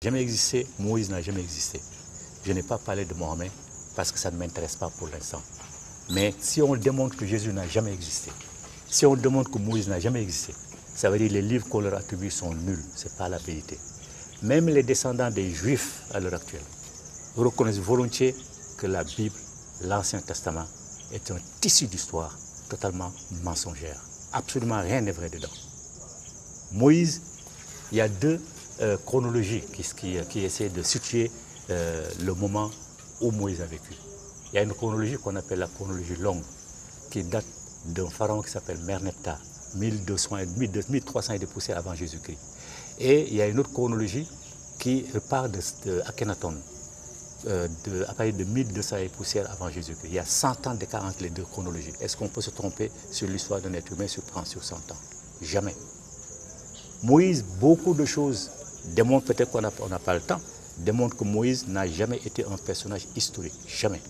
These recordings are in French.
Jamais existé, Moïse n'a jamais existé. Je n'ai pas parlé de Mohamed parce que ça ne m'intéresse pas pour l'instant. Mais si on démontre que Jésus n'a jamais existé, si on démontre que Moïse n'a jamais existé, ça veut dire que les livres qu'on leur attribue sont nuls, ce n'est pas la vérité. Même les descendants des Juifs à l'heure actuelle reconnaissent volontiers que la Bible, l'Ancien Testament, est un tissu d'histoire totalement mensongère. Absolument rien n'est vrai dedans. Moïse, il y a deux chronologies qui essaient de situer le moment où Moïse a vécu. Il y a une chronologie qu'on appelle la chronologie longue, qui date d'un pharaon qui s'appelle Merneptah, 1300 et de poussière avant Jésus-Christ. Et il y a une autre chronologie qui part de Akhenaton, à partir de 1200 et poussière avant Jésus-Christ. Il y a 100 ans d'écart entre les deux chronologies. Est-ce qu'on peut se tromper sur l'histoire d'un être humain sur 100 ans? Jamais. Moïse, beaucoup de choses démontrent, peut-être qu'on n'a pas le temps, démontrent que Moïse n'a jamais été un personnage historique. Jamais.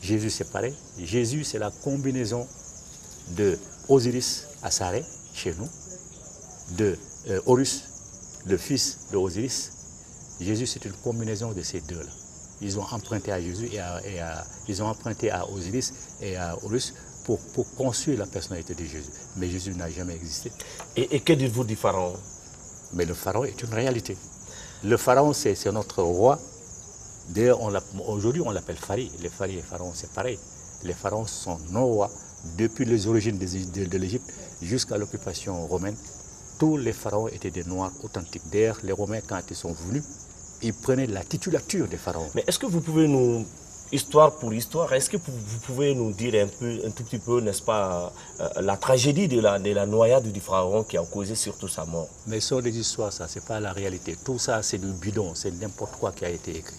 Jésus, c'est pareil. Jésus, c'est la combinaison de Osiris Asaré, chez nous, de Horus, le fils de Osiris. Jésus, c'est une combinaison de ces deux-là. Ils ont emprunté à Jésus ils ont emprunté à Osiris et à Horus pour construire la personnalité de Jésus. Mais Jésus n'a jamais existé. Et que dites-vous du pharaon? Mais le pharaon est une réalité. Le pharaon, c'est notre roi. D'ailleurs, aujourd'hui, on l'appelle Phari. Les Phari et pharaons, c'est pareil. Les pharaons sont nos rois depuis les origines de l'Égypte jusqu'à l'occupation romaine. Tous les pharaons étaient des noirs authentiques. D'ailleurs, les Romains, quand ils sont venus, ils prenaient la titulature des pharaons. Mais est-ce que vous pouvez nous, histoire pour histoire, est-ce que vous pouvez nous dire un tout petit peu, n'est-ce pas, la tragédie de la noyade du pharaon qui a causé surtout sa mort? Mais ce sont des histoires, ça, c'est pas la réalité. Tout ça, c'est du bidon, c'est n'importe quoi qui a été écrit.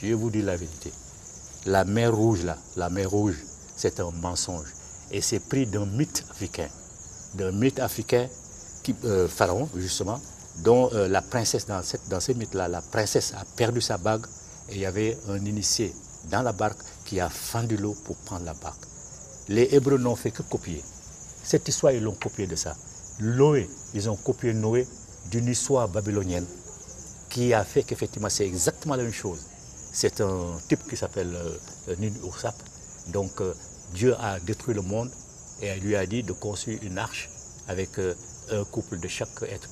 Je vais vous dire la vérité. La mer Rouge, là, la mer Rouge, c'est un mensonge. Et c'est pris d'un mythe africain. D'un mythe africain, pharaon, justement, dont la princesse, dans ce mythe-là, la princesse a perdu sa bague et il y avait un initié dans la barque qui a fendu l'eau pour prendre la barque. Les Hébreux n'ont fait que copier. Cette histoire, ils l'ont copié de ça. Noé, ils ont copié Noé d'une histoire babylonienne qui a fait qu'effectivement, c'est exactement la même chose. C'est un type qui s'appelle Nin-Ursap. Donc, Dieu a détruit le monde et il lui a dit de construire une arche avec un couple de chaque être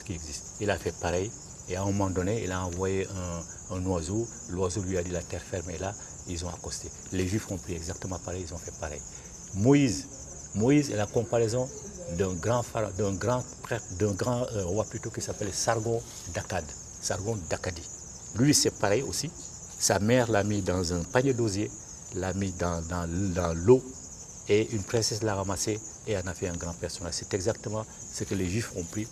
qui existe. Il a fait pareil et à un moment donné, il a envoyé un oiseau. L'oiseau lui a dit la terre ferme est là, ils ont accosté. Les Juifs ont pris exactement pareil, ils ont fait pareil. Moïse est la comparaison d'un grand roi plutôt qui s'appelle Sargon d'Akkad. Lui, c'est pareil aussi. Sa mère l'a mis dans un panier d'osier, l'a mis dans l'eau et une princesse l'a ramassé et en a fait un grand personnage. C'est exactement ce que les Juifs ont pris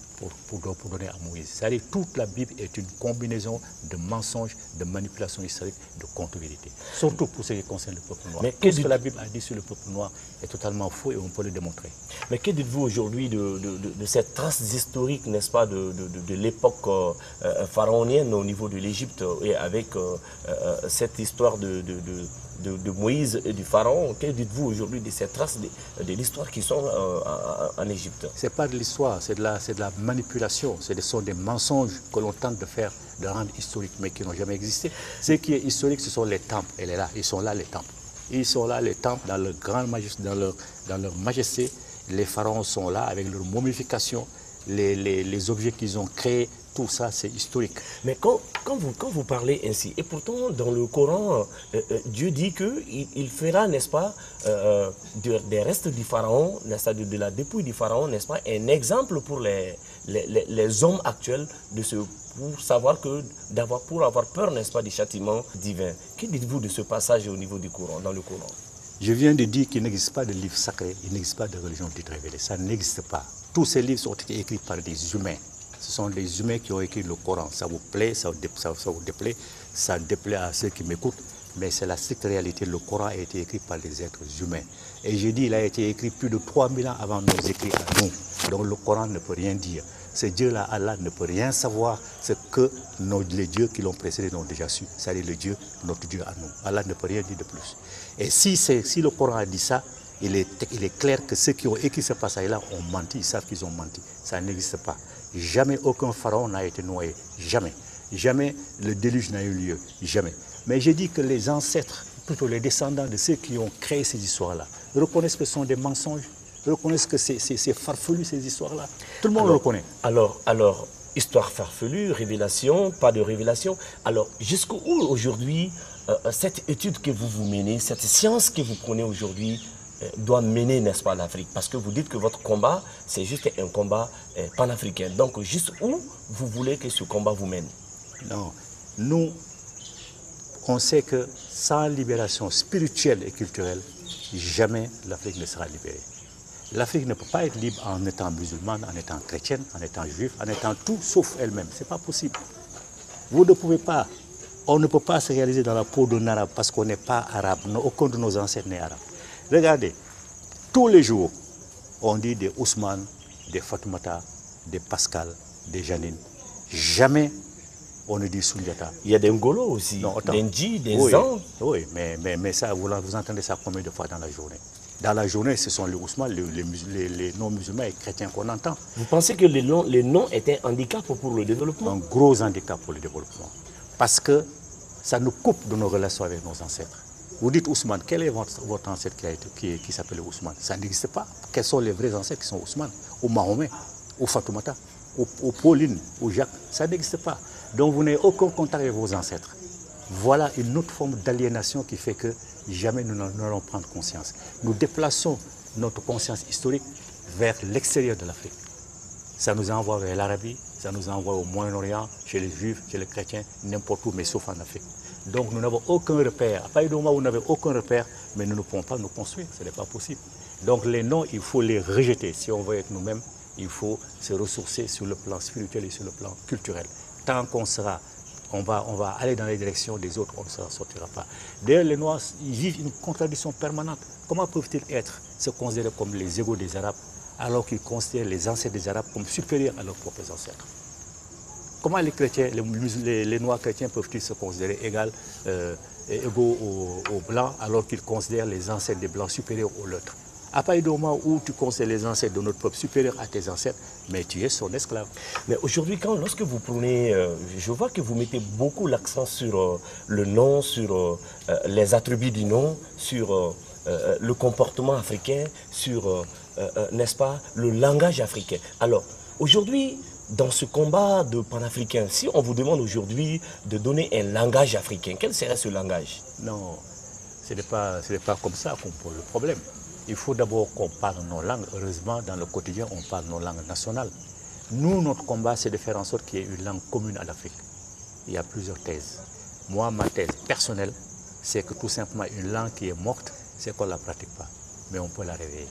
pour donner à Moïse. C'est-à-dire que toute la Bible est une combinaison de mensonges, de manipulations historiques, de contre-vérités. Surtout pour ce qui concerne le peuple noir. Mais tout ce que la Bible a dit sur le peuple noir est totalement faux et on peut le démontrer. Mais que dites-vous aujourd'hui de cette trace historique, n'est-ce pas, de l'époque pharaonienne au niveau de l'Égypte et avec cette histoire de Moïse et du pharaon? Que dites-vous aujourd'hui de ces traces de l'histoire qui sont en Égypte? Ce n'est pas de l'histoire, c'est de la manipulation. Ce sont des mensonges que l'on tente de faire, de rendre historiques, mais qui n'ont jamais existé. Ce qui est historique, ce sont les temples. Ils sont là, les temples. Ils sont là, les temples, dans leur majesté. Les pharaons sont là avec leur momification, les objets qu'ils ont créés. Tout ça, c'est historique. Mais quand vous parlez ainsi, et pourtant dans le Coran, Dieu dit qu'il fera, n'est-ce pas, des restes du pharaon, de la dépouille du pharaon, n'est-ce pas, un exemple pour les hommes actuels pour avoir peur, n'est-ce pas, du châtiment divin. Que dites-vous de ce passage au niveau du Coran, dans le Coran? Je viens de dire qu'il n'existe pas de livre sacré, il n'existe pas de religion dite révélée. Ça n'existe pas. Tous ces livres ont été écrits par des humains. Ce sont des humains qui ont écrit le Coran. Ça vous plaît, ça vous déplaît, ça déplaît à ceux qui m'écoutent, mais c'est la stricte réalité. Le Coran a été écrit par des êtres humains. Et je dis, il a été écrit plus de 3000 ans avant nos écrits à nous. Donc le Coran ne peut rien dire. Ce Dieu-là, Allah, ne peut rien savoir ce que les dieux qui l'ont précédé ont déjà su. C'est-à-dire notre Dieu à nous. Allah ne peut rien dire de plus. Et si le Coran a dit ça, il est clair que ceux qui ont écrit ce passage-là ont menti, ils savent qu'ils ont menti. Ça n'existe pas. Jamais aucun pharaon n'a été noyé. Jamais. Jamais le déluge n'a eu lieu, jamais. Mais j'ai dit que les ancêtres, plutôt les descendants de ceux qui ont créé ces histoires-là, reconnaissent que ce sont des mensonges, reconnaissent que c'est farfelu ces histoires-là. Tout le monde le reconnaît. Alors, histoire farfelue, révélation, pas de révélation. Alors, jusqu'où aujourd'hui cette étude que vous menez, cette science que vous prenez aujourd'hui, doit mener, n'est-ce pas, l'Afrique? Parce que vous dites que votre combat, c'est juste un combat panafricain. Donc, jusqu'où vous voulez que ce combat vous mène? Non, nous, on sait que sans libération spirituelle et culturelle, jamais l'Afrique ne sera libérée. L'Afrique ne peut pas être libre en étant musulmane, en étant chrétienne, en étant juif, en étant tout sauf elle-même. Ce n'est pas possible. Vous ne pouvez pas, on ne peut pas se réaliser dans la peau d'un arabe parce qu'on n'est pas arabe. Aucun de nos ancêtres n'est arabe. Regardez, tous les jours, on dit des Ousmane, des Fatoumata, des Pascal, des Janine. Jamais on ne dit Soundiata. Il y a des Ngolo aussi, des Ndji, des Zan. Oui, mais ça, vous entendez ça combien de fois dans la journée? Dans la journée, ce sont les Ousmane, les non-musulmans et chrétiens qu'on entend. Vous pensez que les noms étaient un handicap pour le développement? Un gros handicap pour le développement. Parce que ça nous coupe de nos relations avec nos ancêtres. Vous dites Ousmane, quel est votre ancêtre qui s'appelle Ousmane? Ça n'existe pas. Quels sont les vrais ancêtres qui sont Ousmane, ou Mahomet, ou Fatoumata, ou Pauline, ou Jacques? Ça n'existe pas. Donc vous n'avez aucun contact avec vos ancêtres. Voilà une autre forme d'aliénation qui fait que jamais nous n'allons prendre conscience. Nous déplaçons notre conscience historique vers l'extérieur de l'Afrique. Ça nous envoie vers l'Arabie, ça nous envoie au Moyen-Orient, chez les Juifs, chez les chrétiens, n'importe où, mais sauf en Afrique. Donc nous n'avons aucun repère. À partir du moment où vous n'avez aucun repère, mais nous ne pouvons pas nous construire, ce n'est pas possible. Donc les noms, il faut les rejeter. Si on veut être nous-mêmes, il faut se ressourcer sur le plan spirituel et sur le plan culturel. Tant qu'on sera, on va aller dans les directions des autres, on ne s'en sortira pas. D'ailleurs, les Noirs, ils vivent une contradiction permanente. Comment peuvent-ils se considérer comme les égaux des Arabes, alors qu'ils considèrent les ancêtres des Arabes comme supérieurs à leurs propres ancêtres? Comment les chrétiens, les Noirs chrétiens peuvent-ils se considérer égaux aux Blancs, alors qu'ils considèrent les ancêtres des Blancs supérieurs aux leurs? À partir du moment où tu considères les ancêtres de notre peuple supérieurs à tes ancêtres, mais tu es son esclave. Mais aujourd'hui, lorsque vous prenez, je vois que vous mettez beaucoup l'accent sur le nom, sur les attributs du nom, sur le comportement africain, sur, n'est-ce pas, le langage africain. Alors, aujourd'hui, dans ce combat de panafricain, si on vous demande aujourd'hui de donner un langage africain, quel serait ce langage? Non, ce n'est pas comme ça qu'on pose le problème. Il faut d'abord qu'on parle nos langues. Heureusement, dans le quotidien, on parle nos langues nationales. Nous, notre combat, c'est de faire en sorte qu'il y ait une langue commune à l'Afrique. Il y a plusieurs thèses. Moi, ma thèse personnelle, c'est que tout simplement, une langue qui est morte, c'est qu'on ne la pratique pas. Mais on peut la réveiller.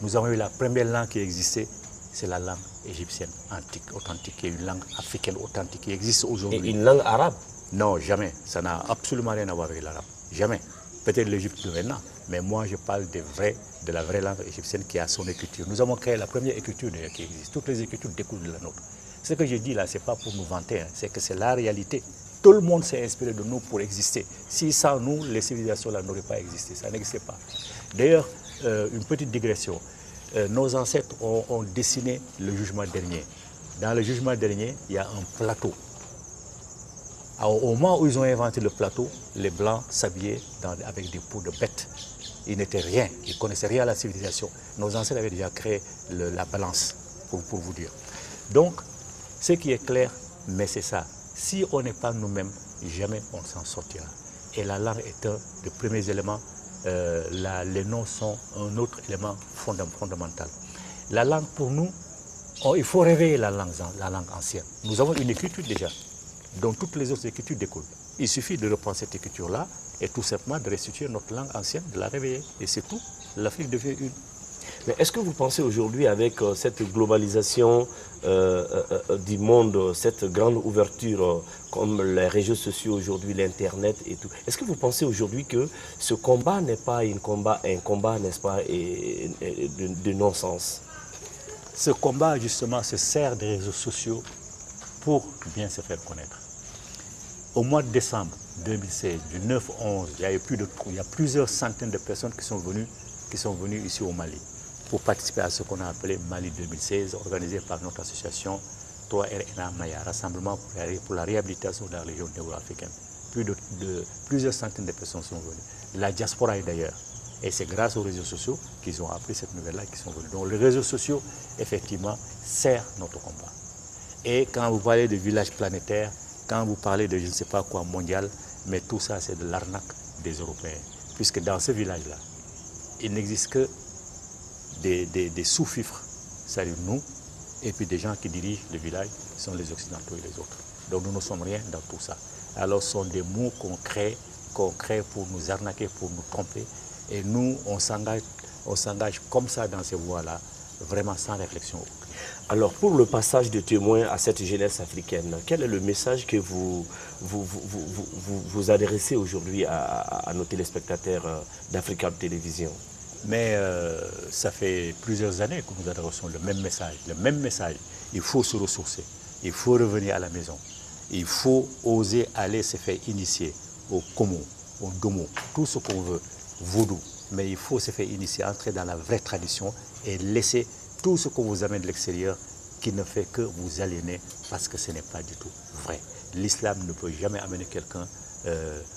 Nous avons eu la première langue qui existait, c'est la langue égyptienne antique, authentique, qui est une langue africaine authentique qui existe aujourd'hui. Et une langue arabe? Non, jamais. Ça n'a absolument rien à voir avec l'arabe. Jamais. Peut-être l'Égypte de maintenant, mais moi je parle de la vraie langue égyptienne qui a son écriture. Nous avons créé la première écriture qui existe. Toutes les écritures découlent de la nôtre. Ce que je dis là, ce n'est pas pour nous vanter, hein, c'est que c'est la réalité. Tout le monde s'est inspiré de nous pour exister. Si sans nous, les civilisations là n'auraient pas existé. Ça n'existait pas. D'ailleurs, une petite digression. Nos ancêtres ont dessiné le jugement dernier. Dans le jugement dernier, il y a un plateau. Au moment où ils ont inventé le plateau, les Blancs s'habillaient avec des peaux de bêtes. Ils n'étaient rien, ils ne connaissaient rien à la civilisation. Nos ancêtres avaient déjà créé la balance, pour vous dire. Donc, ce qui est clair, mais c'est ça. Si on n'est pas nous-mêmes, jamais on s'en sortira. Et la langue est un des premiers éléments. Les noms sont un autre élément fondamental. La langue, pour nous, il faut réveiller la langue ancienne. Nous avons une écriture déjà, dont toutes les autres écritures découlent. Il suffit de reprendre cette écriture-là et tout simplement de restituer notre langue ancienne, de la réveiller. Et c'est tout. L'Afrique devient une. Mais est-ce que vous pensez aujourd'hui, avec cette globalisation du monde, cette grande ouverture comme les réseaux sociaux aujourd'hui, l'Internet et tout, est-ce que vous pensez aujourd'hui que ce combat n'est pas un combat, n'est-ce pas, de non-sens? Ce combat, justement, se sert des réseaux sociaux pour bien se faire connaître. Au mois de décembre 2016, du 9 au 11, il y a plusieurs centaines de personnes qui sont venues ici au Mali pour participer à ce qu'on a appelé Mali 2016, organisé par notre association 3 RNA Maya, Rassemblement pour la réhabilitation de la région négro-africaine. Plusieurs centaines de personnes sont venues. La diaspora d'ailleurs. Et c'est grâce aux réseaux sociaux qu'ils ont appris cette nouvelle-là qui sont venus. Donc les réseaux sociaux, effectivement, servent notre combat. Et quand vous parlez de village planétaire, quand vous parlez de je ne sais pas quoi mondial, mais tout ça c'est de l'arnaque des Européens. Puisque dans ce village-là, il n'existe que des sous-fifres, c'est-à-dire nous, et puis des gens qui dirigent le village, sont les Occidentaux et les autres. Donc nous ne sommes rien dans tout ça. Alors ce sont des mots qu'on crée pour nous arnaquer, pour nous tromper. Et nous, on s'engage comme ça dans ces voies-là, vraiment sans réflexion. Alors, pour le passage de témoin à cette jeunesse africaine, quel est le message que vous adressez aujourd'hui à nos téléspectateurs d'Africa Télévision? Mais ça fait plusieurs années que nous adressons le même message. Le même message, il faut se ressourcer, il faut revenir à la maison, il faut oser aller se faire initier au Komo, au Domo, tout ce qu'on veut, vaudou. Mais il faut se faire initier, entrer dans la vraie tradition et laisser tout ce qu'on vous amène de l'extérieur qui ne fait que vous aliéner parce que ce n'est pas du tout vrai. L'islam ne peut jamais amener quelqu'un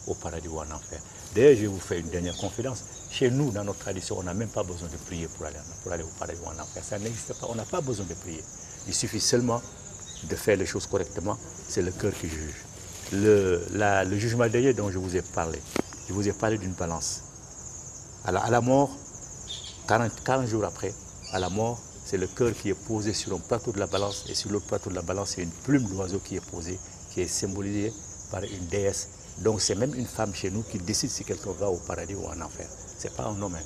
au paradis ou en enfer. D'ailleurs, je vais vous faire une dernière confidence. Chez nous, dans notre tradition, on n'a même pas besoin de prier pour aller au paradis ou en enfer. Ça n'existe pas. On n'a pas besoin de prier. Il suffit seulement de faire les choses correctement. C'est le cœur qui juge. Le jugement dernier dont je vous ai parlé d'une balance. À la mort, 40 jours après, à la mort, c'est le cœur qui est posé sur un plateau de la balance et sur l'autre plateau de la balance, c'est une plume d'oiseau qui est posée, qui est symbolisée par une déesse. Donc c'est même une femme chez nous qui décide si quelqu'un va au paradis ou en enfer. Ce n'est pas un homme.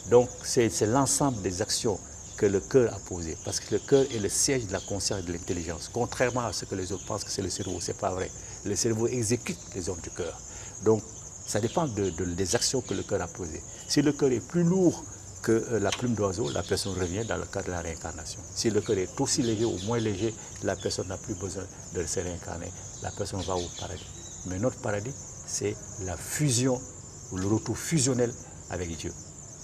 Donc c'est l'ensemble des actions que le cœur a posées. Parce que le cœur est le siège de la conscience et de l'intelligence. Contrairement à ce que les autres pensent que c'est le cerveau, ce n'est pas vrai. Le cerveau exécute les ordres du cœur. Donc ça dépend des actions que le cœur a posées. Si le cœur est plus lourd que la plume d'oiseau, la personne revient dans le cadre de la réincarnation. Si le cœur est aussi léger ou moins léger, la personne n'a plus besoin de se réincarner. La personne va au paradis. Mais notre paradis, c'est la fusion ou le retour fusionnel avec Dieu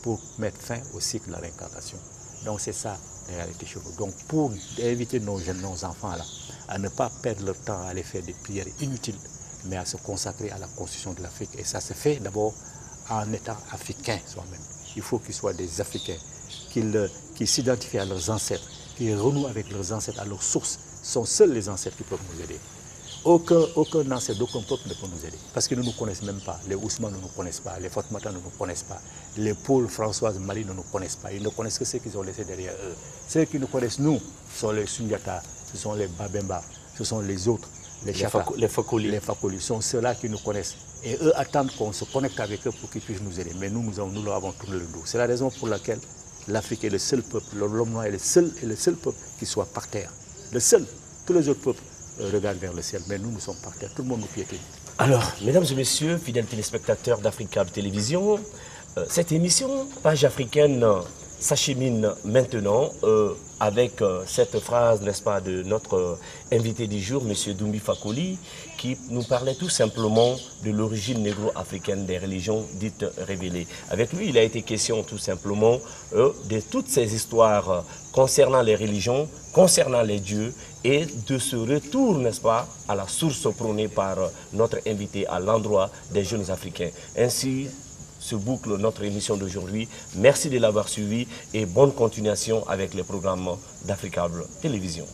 pour mettre fin au cycle de la réincarnation. Donc c'est ça la réalité chez nous. Donc pour inviter nos enfants là, à ne pas perdre leur temps à aller faire des prières inutiles, mais à se consacrer à la constitution de l'Afrique. Et ça se fait d'abord en étant africain soi-même. Il faut qu'ils soient des Africains, qu'ils s'identifient à leurs ancêtres, qu'ils renouent avec leurs ancêtres, à leurs sources. Ce sont seuls les ancêtres qui peuvent nous aider. Aucun ancêtre d'aucun peuple ne peut nous aider. Parce qu'ils ne nous connaissent même pas. Les Ousmane ne nous connaissent pas. Les Fatmata ne nous connaissent pas. Les Paul, Françoise, Marie ne nous connaissent pas. Ils ne connaissent que ceux qu'ils ont laissés derrière eux. Ceux qui nous connaissent, nous, sont les Sundiata, ce sont les Babemba, ce sont les autres. Les Fakoli sont ceux-là qui nous connaissent. Et eux attendent qu'on se connecte avec eux pour qu'ils puissent nous aider. Mais nous leur avons tourné le dos. C'est la raison pour laquelle l'Afrique est le seul peuple, l'homme noir est le seul peuple qui soit par terre. Le seul. Tous les autres peuples regardent vers le ciel. Mais nous sommes par terre. Tout le monde nous piétine. Alors, mesdames et messieurs, fidèles téléspectateurs d'Africa Télévision, cette émission, Page africaine, s'achemine maintenant avec cette phrase, n'est-ce pas, de notre invité du jour, M. Doumbi Fakoli, qui nous parlait tout simplement de l'origine négro-africaine des religions dites révélées. Avec lui, il a été question tout simplement de toutes ces histoires concernant les religions, concernant les dieux et de ce retour, n'est-ce pas, à la source prônée par notre invité à l'endroit des jeunes Africains. Ainsi se boucle notre émission d'aujourd'hui. Merci de l'avoir suivi et bonne continuation avec les programmes d'Africa Télévision.